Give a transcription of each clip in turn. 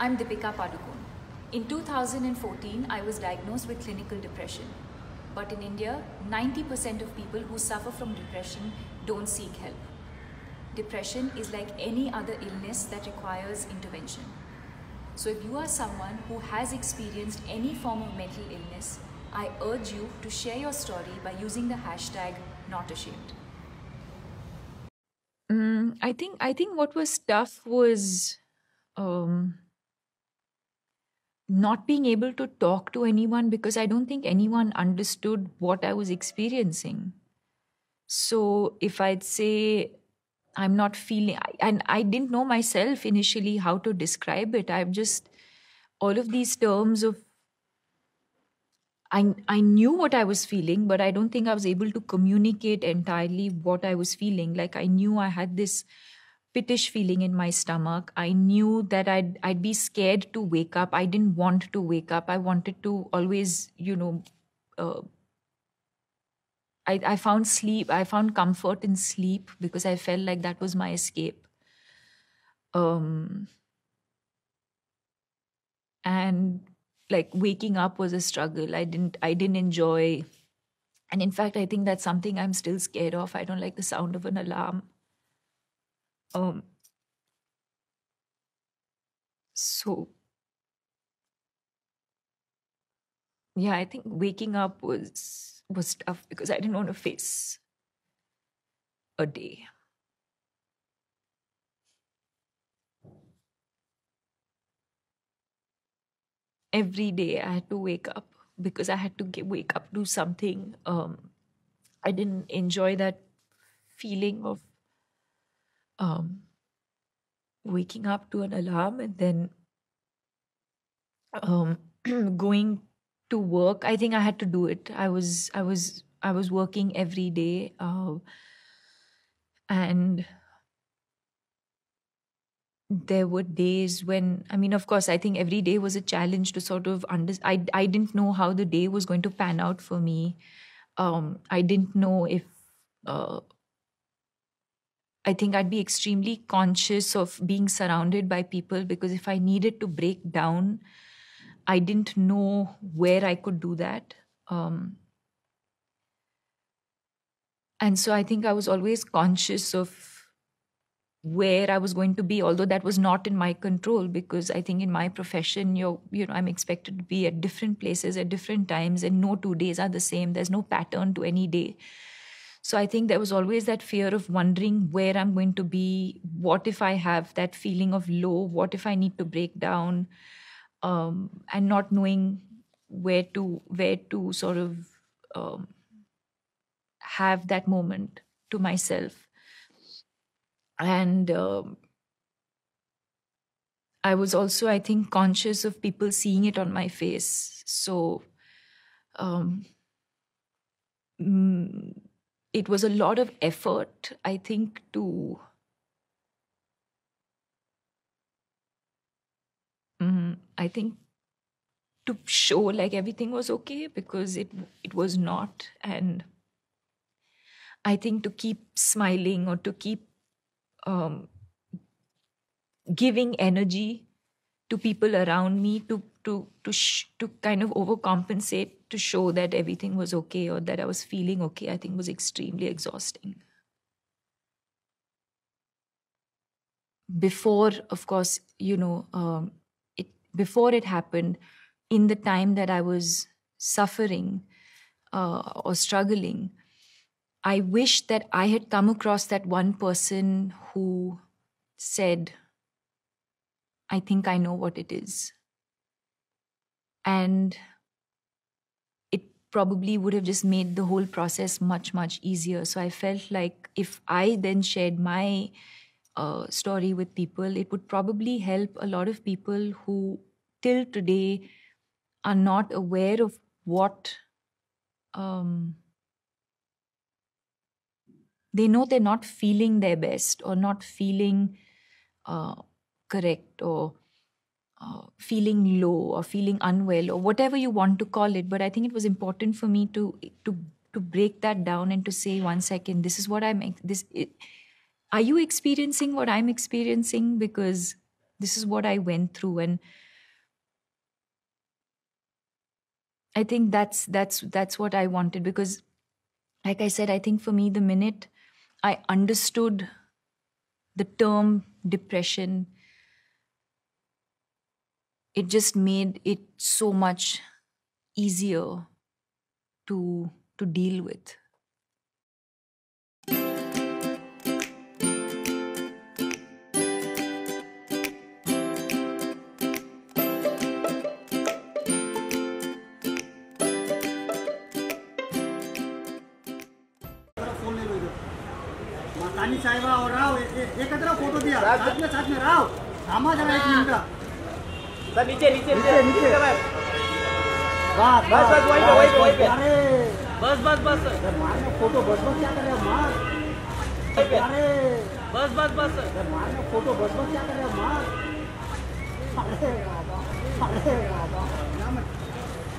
I'm Deepika Padukone. In 2014, I was diagnosed with clinical depression. But in India, 90% of people who suffer from depression don't seek help. Depression is like any other illness that requires intervention. So if you are someone who has experienced any form of mental illness, I urge you to share your story by using the hashtag #NotAshamed. I think what was tough was um, not being able to talk to anyone because I don't think anyone understood what I was experiencing. So if I'd say I'm not feeling, and I didn't know myself initially how to describe it. I'm just all of these terms of I knew what I was feeling, but I don't think I was able to communicate entirely what I was feeling. Like I knew I had this pittish feeling in my stomach. I knew that I'd be scared to wake up. I didn't want to wake up. I wanted to always, uh, I found sleep. I found comfort in sleep because I felt like that was my escape. Um, and like waking up was a struggle. I didn't enjoy. And in fact, I think that's something I'm still scared of. I don't like the sound of an alarm. Um, so yeah, I think waking up was tough because I didn't want to face a day. Every day I had to wake up because I had to wake up, do something. I didn't enjoy that feeling of um, waking up to an alarm and then um, going to work. I think I had to do it. I was working every day, and there were days when, I mean, of course, I think every day was a challenge to sort of I didn't know how the day was going to pan out for me. I didn't know if uh, I think I'd be extremely conscious of being surrounded by people because if I needed to break down, I didn't know where I could do that. Um, and so I think I was always conscious of where I was going to be, although that was not in my control because I think in my profession, I'm expected to be at different places at different times, and no 2 days are the same. There's no pattern to any day. So I think there was always that fear of wondering where I'm going to be. What if I have that feeling of low? What if I need to break down? And not knowing where to sort of um, have that moment to myself. And I was also, I think, conscious of people seeing it on my face. So um, mm, it was a lot of effort, I think, I think, to show like everything was okay because it was not. And I think to keep smiling or to keep um, giving energy to people around me to kind of overcompensate to show that everything was okay or that I was feeling okay, I think was extremely exhausting. Before, of course, it before it happened, in the time that I was suffering or struggling, I wish that I had come across that one person who said, I think I know what it is. And it probably would have just made the whole process much, much easier. So I felt like if I then shared my story with people, it would probably help a lot of people who till today are not aware of what um, they know they're not feeling their best or not feeling uh, correct or feeling low or feeling unwell or whatever you want to call it. But I think it was important for me to break that down and to say, 1 second, this is what I'm are you experiencing what I'm experiencing? Because this is what I went through. And I think that's what I wanted, because like I said, I think for me, the minute I understood the term depression, it just made it so much easier to deal with. तानी साहिबा और राव एकत्र photo दिया साथ में राव थामा जरा 1 minute sir नीचे बस वही पे अरे बस मारना फोटो बस क्या कर रहे हो मार अरे बस मारना फोटो बस क्या कर रहे हो मार अरे बाबा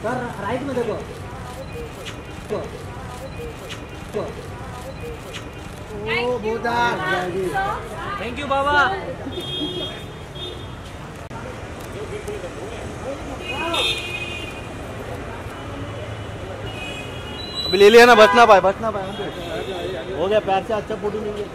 सर राइट में देखो थैंक यू बाबा। अभी ले लिया ना, बचना पाए हो गया, पैर से अच्छा फोटो मिल गया।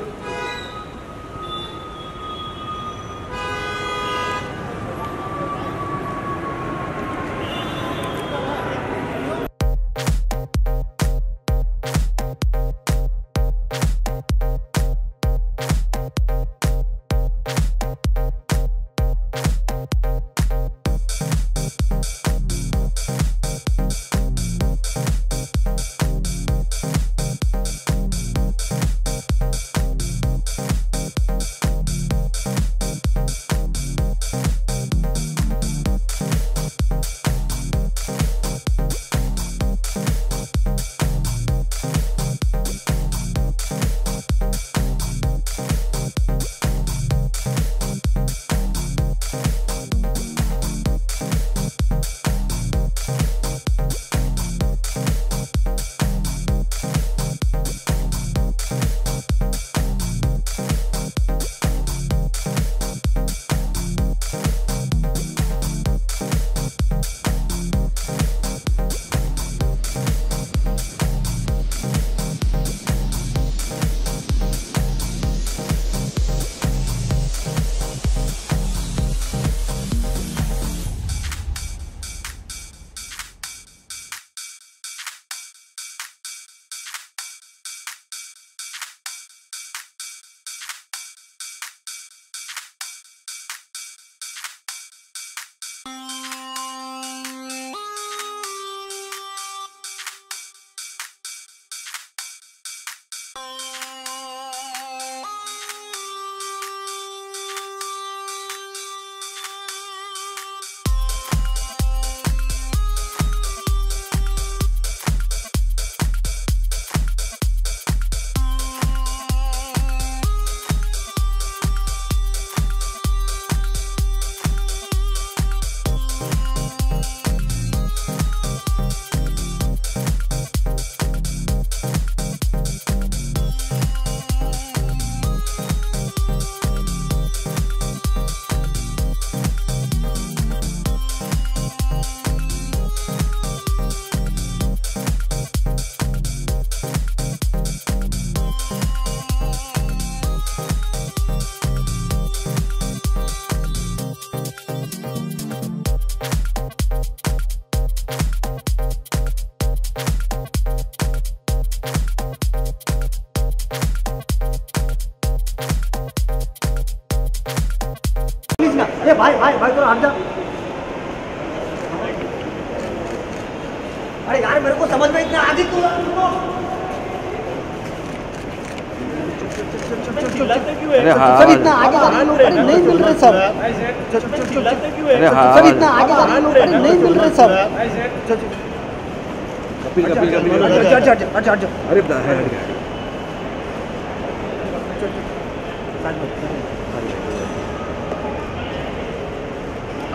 भाई तो हट जा। अरे यार मेरे को समझ में इतना आगे क्यों सर इतना आगे नहीं मिल रहे सर सर इतना आगे नहीं मिल रहे सर अरे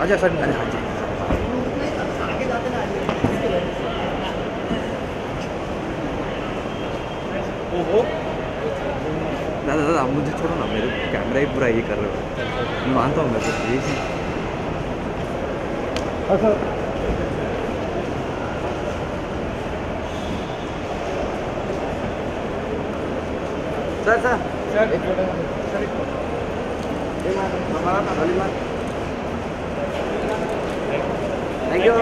आजा सर आगे जाते ना ओहो दादा दादा आप मुझे छोड़ो ना, मेरे कैमरा ही पूरा ये कर रहे हो। मैं मानता हूँ मेरे को प्लीज। सर सर सर एक मिनट सर, एक मिनट हमारा ना थैंक यू।